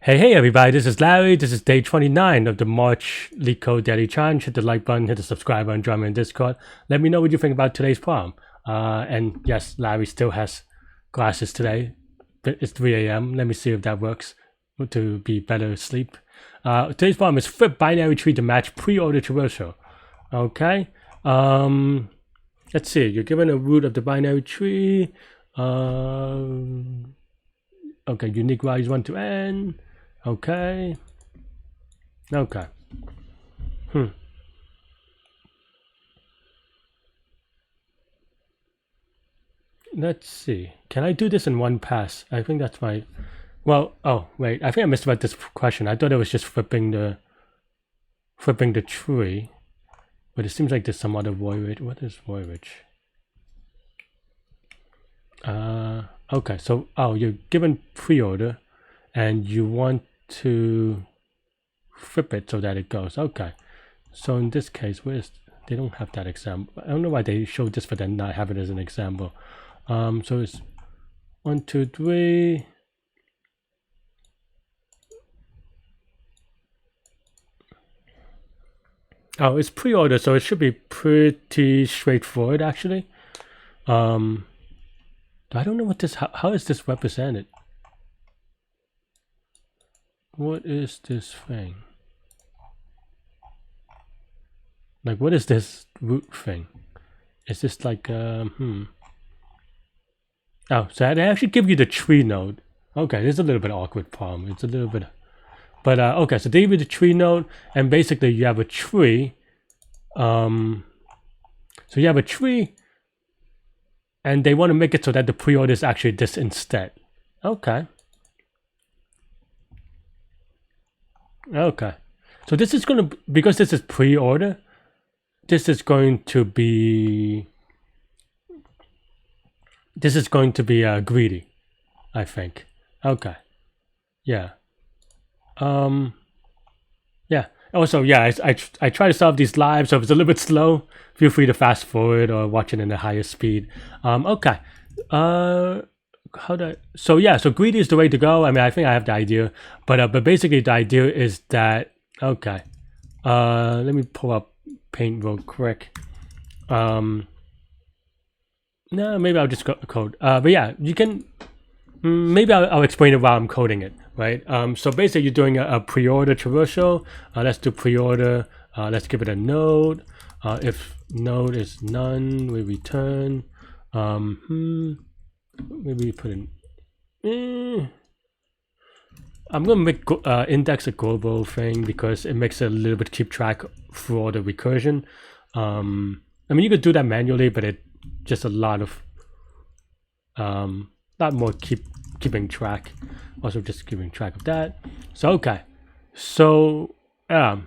Hey everybody, this is Larry. This is day 29 of the March Leetcode Daily Challenge. Hit the like button, hit the subscribe button, join me in Discord. Let me know what you think about today's problem. And yes, Larry still has glasses today. It's 3 a.m. Let me see if that works to be better asleep. Today's problem is flip binary tree to match pre-order traversal. Okay. Let's see. You're given a root of the binary tree. Okay, unique values 1 to n. Okay. Let's see. Can I do this in one pass? I think that's my... Well, oh, wait. I think I missed about this question. I thought it was just flipping the tree. But it seems like there's some other void. What is void? Okay, so, you're given pre-order and you want to flip it so that it goes. Okay, so in this case, they don't have that example. I don't know why they showed this but then not have it as an example. So it's 1, 2, 3. Oh, it's pre-order, so it should be pretty straightforward actually. I don't know what this, how is this represented? What is this thing? Like, what is this root thing? Is this like, Oh, so they actually give you the tree node. Okay, this is a little bit awkward problem. It's a little bit, but okay, so they give you the tree node, and basically you have a tree. So you have a tree, and they want to make it so that the pre-order is actually this instead. Okay. Okay. So this is going to, because this is pre-order, this is going to be greedy, I think. Okay. Yeah. Yeah. Also, yeah, I try to solve these live, so if it's a little bit slow, feel free to fast forward or watch it in a higher speed. Okay. So greedy is the way to go. I mean, I think I have the idea, but basically the idea is that, okay, let me pull up Paint real quick. No, maybe I'll just code. But yeah, you can, maybe I'll explain it while I'm coding it, right? So basically you're doing a pre-order traversal. Let's do pre-order. Let's give it a node. If node is none, we return. Maybe we put in. I'm gonna make index a global thing because it makes it a little bit keep track through all the recursion. I mean, you could do that manually, but it just a lot more keeping track. Also, just keeping track of that. So okay, so now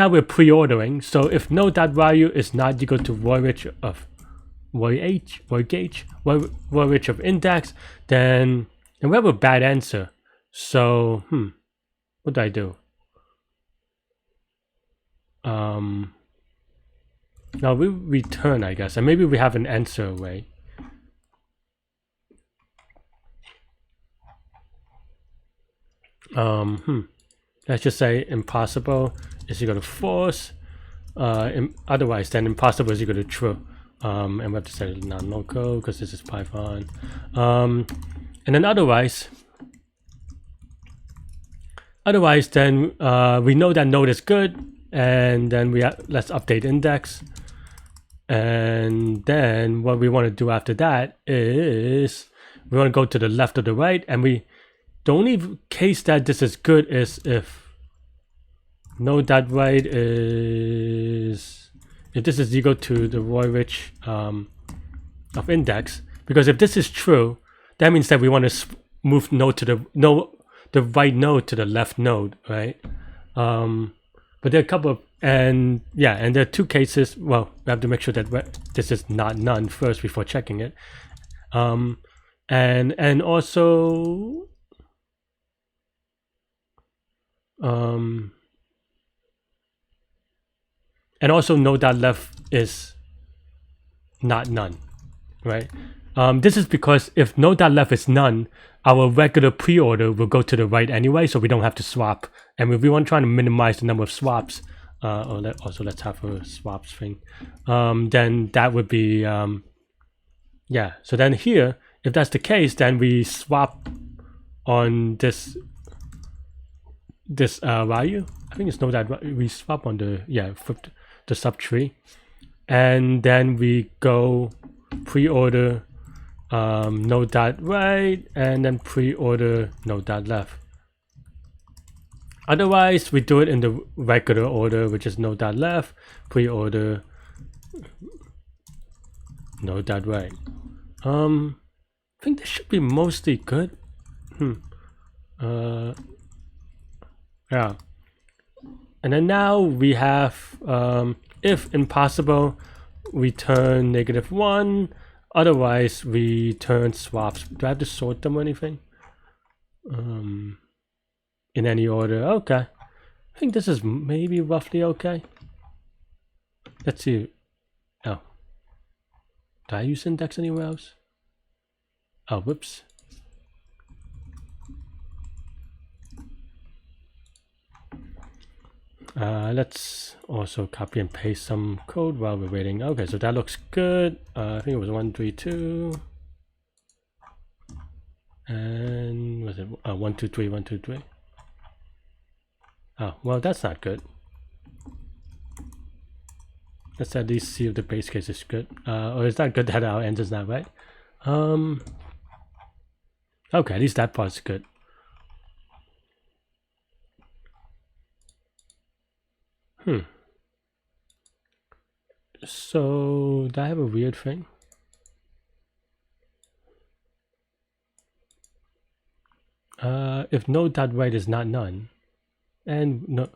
we're pre-ordering. So if node.value is not equal to void of void of index, then we have a bad answer. So what do I do? Now we return, I guess, and maybe we have an answer array. Let's just say impossible is equal to false. Otherwise, then impossible is equal to true. And we have to set it non-local because this is Python. And then otherwise, then we know that node is good, and then let's update index. And then what we want to do after that is we want to go to the left or the right, and the only case that this is good is if node.right is, if this is equal to the void of index, because if this is true, that means that we want to move the right node to the left node, right? But there are a couple of, and there are two cases. Well, we have to make sure that this is not none first before checking it. And also, node.left is not none, right? This is because if node.left is none, our regular pre-order will go to the right anyway, so we don't have to swap. And if we want to try to minimize the number of swaps, let's have a swaps thing. Then that would be yeah. So then here, if that's the case, then we swap on this value. I think it's not that we swap on the the subtree, and then we go pre-order node dot right, and then pre-order node dot left. Otherwise, we do it in the regular order, which is node dot left, pre-order node dot right. I think this should be mostly good. Yeah. And then now we have if impossible, we turn -1. Otherwise, we turn swaps. Do I have to sort them or anything? In any order. Okay. I think this is maybe roughly okay. Let's see. Oh. Did I use index anywhere else? Oh, whoops. Let's also copy and paste some code while we're waiting. Okay, so that looks good. I think it was 132. And was it 123, 123? Oh, well, that's not good. Let's at least see if the base case is good. Or is that good that our end is not right? Okay, at least that part's good. So, do I have a weird thing? If node.right is not none, and no,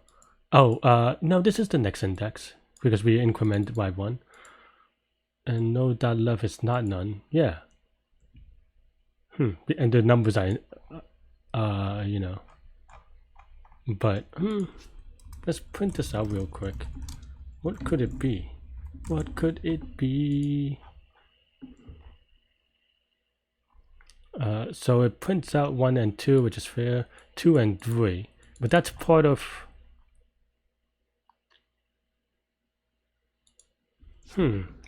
no, this is the next index because we increment by 1, and node.left is not none. Yeah. And the numbers are, you know. But let's print this out real quick. What could it be? What could it be? So it prints out 1 and 2, which is fair. 2 and 3, but that's part of.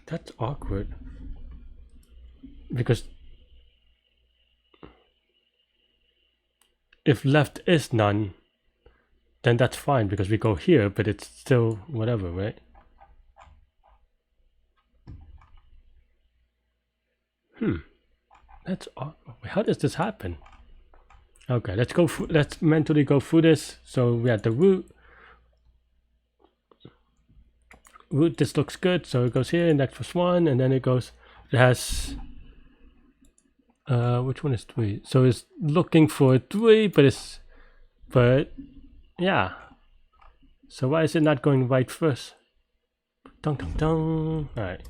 That's awkward. Because if left is none, then that's fine because we go here, but it's still whatever, right? That's awkward. How does this happen? Okay, let's go. Let's mentally go through this. So we had the root. Root. This looks good. So it goes here, index plus 1, and then it goes. It has. Which one is 3? So it's looking for 3, but yeah. So why is it not going right first? Dun dun dun. All right.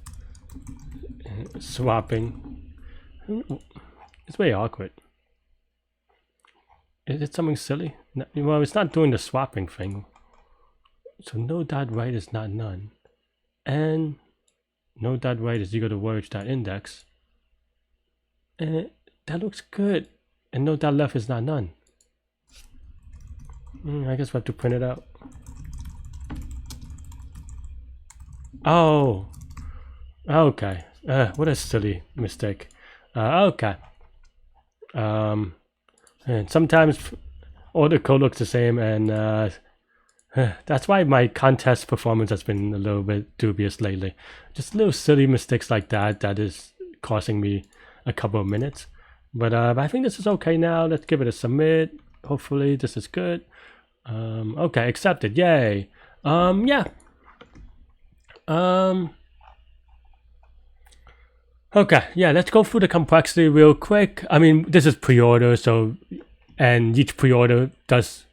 Swapping. It's very awkward. Is it something silly? No, well, it's not doing the swapping thing. So node.right is not none. And node.right is equal to words.index. And that looks good. And node.left is not none. I guess we have to print it out. Oh. Okay. What a silly mistake. Okay. And sometimes all the code looks the same, and that's why my contest performance has been a little bit dubious lately. Just little silly mistakes like that is costing me a couple of minutes. But I think this is okay now. Let's give it a submit. Hopefully this is good. Okay, accepted. Yay. Yeah. Okay, yeah, let's go through the complexity real quick. I mean, this is pre-order, so, and each pre-order does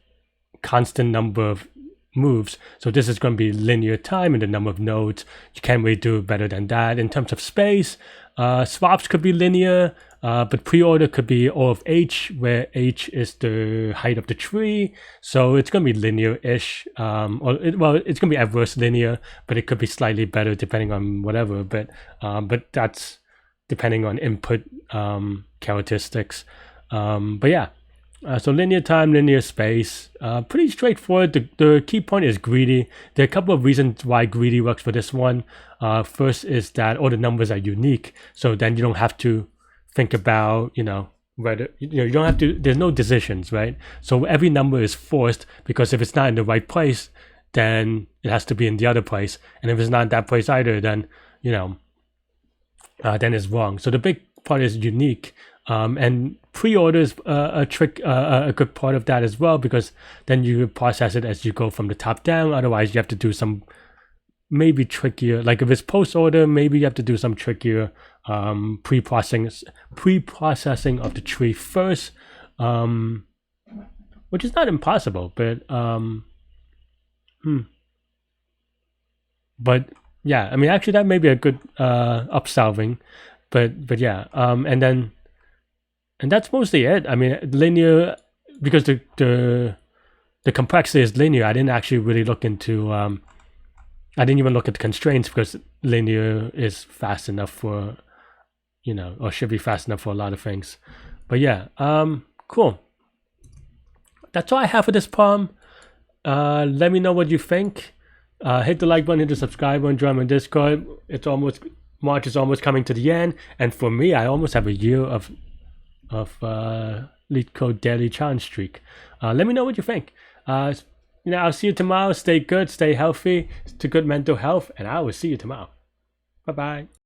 constant number of moves. So this is going to be linear time and the number of nodes. You can't really do better than that. In terms of space, swaps could be linear, but pre-order could be O of H, where H is the height of the tree. So it's going to be linear-ish, well, it's going to be adverse linear, but it could be slightly better depending on whatever. But that's depending on input characteristics. But yeah, so linear time, linear space, pretty straightforward. The key point is greedy. There are a couple of reasons why greedy works for this one. First is that all the numbers are unique, so then you don't have to think about, whether, you don't have to, there's no decisions, right? So every number is forced, because if it's not in the right place, then it has to be in the other place. And if it's not in that place either, then, then it's wrong. So the big part is unique. And pre-order is a good part of that as well, because then you process it as you go from the top down. Otherwise, you have to do some maybe trickier, like if it's post-order, maybe you have to do some trickier pre-processing of the tree first, which is not impossible, but yeah, I mean, actually that may be a good upsolving, but yeah, and that's mostly it. I mean, linear, because the complexity is linear. I didn't actually really look into I didn't even look at the constraints, because linear is fast enough for, or should be fast enough for a lot of things. But yeah, cool. That's all I have for this problem. Let me know what you think. Hit the like button, hit the subscribe button, join my Discord. March is almost coming to the end, and for me, I almost have a year of Leetcode daily challenge streak. Let me know what you think. I'll see you tomorrow. Stay good, stay healthy, to good mental health, and I will see you tomorrow. Bye-bye.